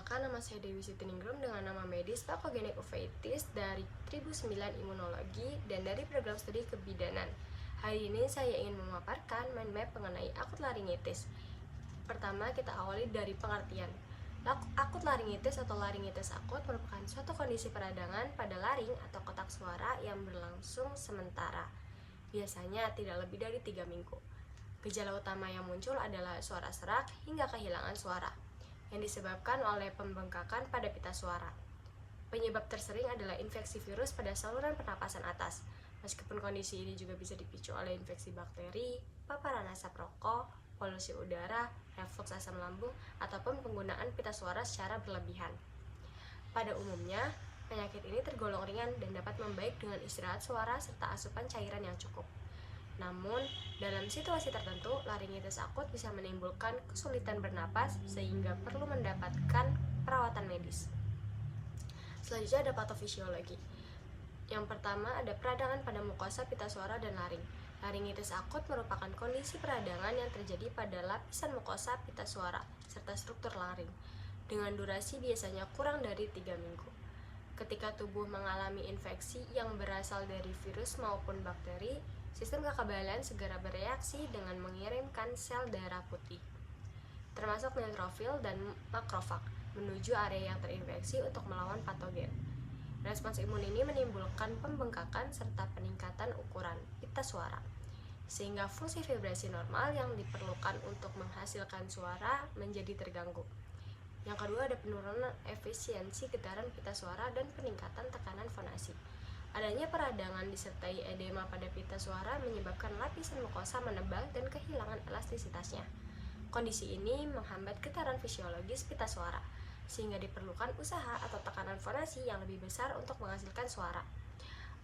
Perkenalkan, nama saya Dewi Sitiningrum dengan nama medis Pathogenic Uveitis dari Tribu 9 Imunologi dan dari program studi kebidanan. Hari ini saya ingin memaparkan mind map mengenai akut laringitis. Pertama, kita awali dari pengertian. Akut laringitis atau laringitis akut merupakan suatu kondisi peradangan pada laring atau kotak suara yang berlangsung sementara. Biasanya tidak lebih dari 3 minggu. Gejala utama yang muncul adalah suara serak hingga kehilangan suara yang disebabkan oleh pembengkakan pada pita suara. Penyebab tersering adalah infeksi virus pada saluran pernapasan atas, meskipun kondisi ini juga bisa dipicu oleh infeksi bakteri, paparan asap rokok, polusi udara, refluks asam lambung, ataupun penggunaan pita suara secara berlebihan. Pada umumnya, penyakit ini tergolong ringan dan dapat membaik dengan istirahat suara serta asupan cairan yang cukup. Namun, dalam situasi tertentu, laringitis akut bisa menimbulkan kesulitan bernapas sehingga perlu mendapatkan perawatan medis. Selanjutnya ada patofisiologi. Yang pertama ada peradangan pada mukosa pita suara dan laring. Laringitis akut merupakan kondisi peradangan yang terjadi pada lapisan mukosa pita suara serta struktur laring dengan durasi biasanya kurang dari 3 minggu. Ketika tubuh mengalami infeksi yang berasal dari virus maupun bakteri, sistem kekebalan segera bereaksi dengan mengirimkan sel darah putih, termasuk neutrofil dan makrofag, menuju area yang terinfeksi untuk melawan patogen. Respons imun ini menimbulkan pembengkakan serta peningkatan ukuran pita suara, sehingga fungsi vibrasi normal yang diperlukan untuk menghasilkan suara menjadi terganggu. Yang kedua ada penurunan efisiensi getaran pita suara dan peningkatan tekanan fonasi. Adanya peradangan disertai edema pada pita suara menyebabkan lapisan mukosa menebal dan kehilangan elastisitasnya. Kondisi ini menghambat getaran fisiologis pita suara, sehingga diperlukan usaha atau tekanan fonasi yang lebih besar untuk menghasilkan suara.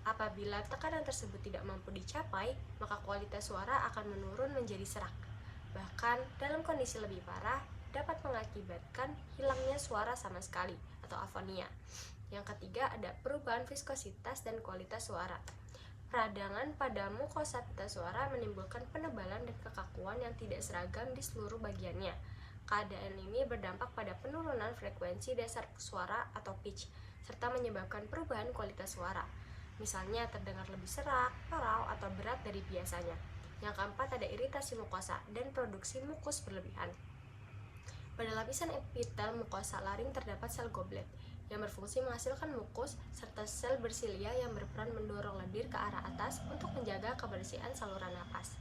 Apabila tekanan tersebut tidak mampu dicapai, maka kualitas suara akan menurun menjadi serak. Bahkan dalam kondisi lebih parah, dapat mengakibatkan hilangnya suara sama sekali atau afonia. Yang ketiga ada perubahan viskositas dan kualitas suara. Peradangan pada mukosa pita suara menimbulkan penebalan dan kekakuan yang tidak seragam di seluruh bagiannya. Keadaan ini berdampak pada penurunan frekuensi dasar suara atau pitch, serta menyebabkan perubahan kualitas suara. Misalnya terdengar lebih serak, parau, atau berat dari biasanya. Yang keempat ada iritasi mukosa dan produksi mukus berlebihan. Pada lapisan epitel mukosa laring terdapat sel goblet yang berfungsi menghasilkan mukus serta sel bersilia yang berperan mendorong lendir ke arah atas untuk menjaga kebersihan saluran napas.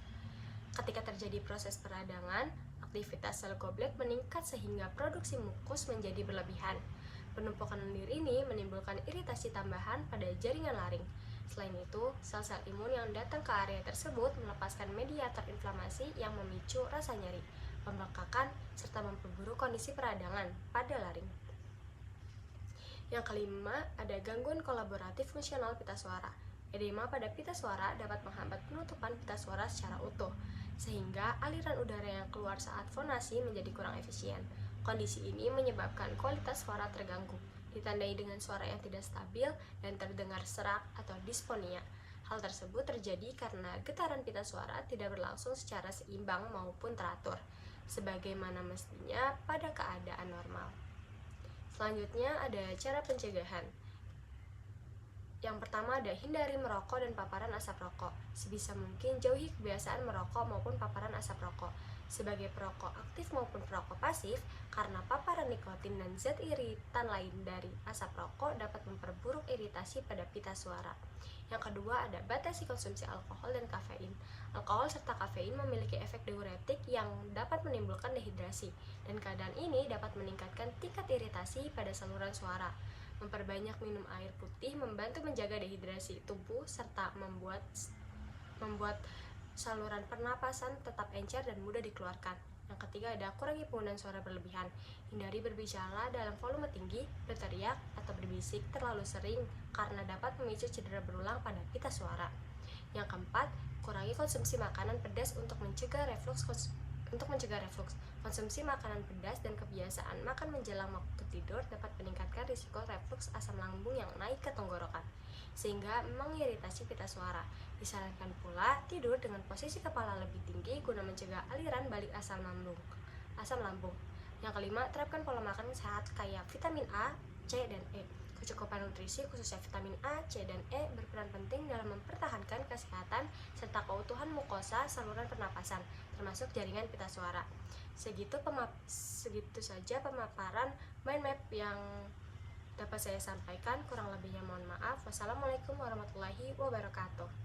Ketika terjadi proses peradangan, aktivitas sel goblet meningkat sehingga produksi mukus menjadi berlebihan. Penumpukan lendir ini menimbulkan iritasi tambahan pada jaringan laring. Selain itu, sel-sel imun yang datang ke area tersebut melepaskan mediator inflamasi yang memicu rasa nyeri, pembengkakan, serta memperburuk kondisi peradangan pada laring. Yang kelima, ada gangguan kolaboratif fungsional pita suara. Edema pada pita suara dapat menghambat penutupan pita suara secara utuh, sehingga aliran udara yang keluar saat fonasi menjadi kurang efisien. Kondisi ini menyebabkan kualitas suara terganggu, ditandai dengan suara yang tidak stabil dan terdengar serak atau disfonia. Hal tersebut terjadi karena getaran pita suara tidak berlangsung secara seimbang maupun teratur, sebagaimana mestinya pada keadaan normal. Selanjutnya ada cara pencegahan. Yang pertama ada hindari merokok dan paparan asap rokok. Sebisa mungkin jauhi kebiasaan merokok maupun paparan asap rokok. Sebagai perokok aktif maupun perokok pasif, karena paparan nikotin dan zat iritan lain dari asap rokok dapat memperburuk iritasi pada pita suara. Yang kedua ada batasi konsumsi alkohol dan kafein. Alkohol serta kafein memiliki efek diuretik yang dapat menimbulkan dehidrasi, dan keadaan ini dapat meningkatkan tingkat iritasi pada saluran suara. Memperbanyak minum air putih membantu menjaga dehidrasi tubuh serta membuat saluran pernapasan tetap encer dan mudah dikeluarkan. Yang ketiga ada kurangi penggunaan suara berlebihan. Hindari berbicara dalam volume tinggi, berteriak, atau berbisik terlalu sering karena dapat memicu cedera berulang pada pita suara. Yang keempat, kurangi konsumsi makanan pedas untuk mencegah refluks. Konsumsi makanan pedas dan kebiasaan makan menjelang waktu tidur dapat meningkatkan risiko refluks asam lambung yang naik ke tenggorokan, sehingga mengiritasi pita suara. Disarankan pula tidur dengan posisi kepala lebih tinggi guna mencegah aliran balik asam lambung. Yang kelima, terapkan pola makan sehat kayak vitamin A, C, dan E. Kecukupan nutrisi khususnya vitamin A, C, dan E berperan penting dalam mempertahankan kesehatan serta keutuhan mukosa saluran pernapasan, termasuk jaringan pita suara. Segitu saja pemaparan mind map yang dapat saya sampaikan. Kurang lebihnya mohon maaf. Wassalamualaikum warahmatullahi wabarakatuh.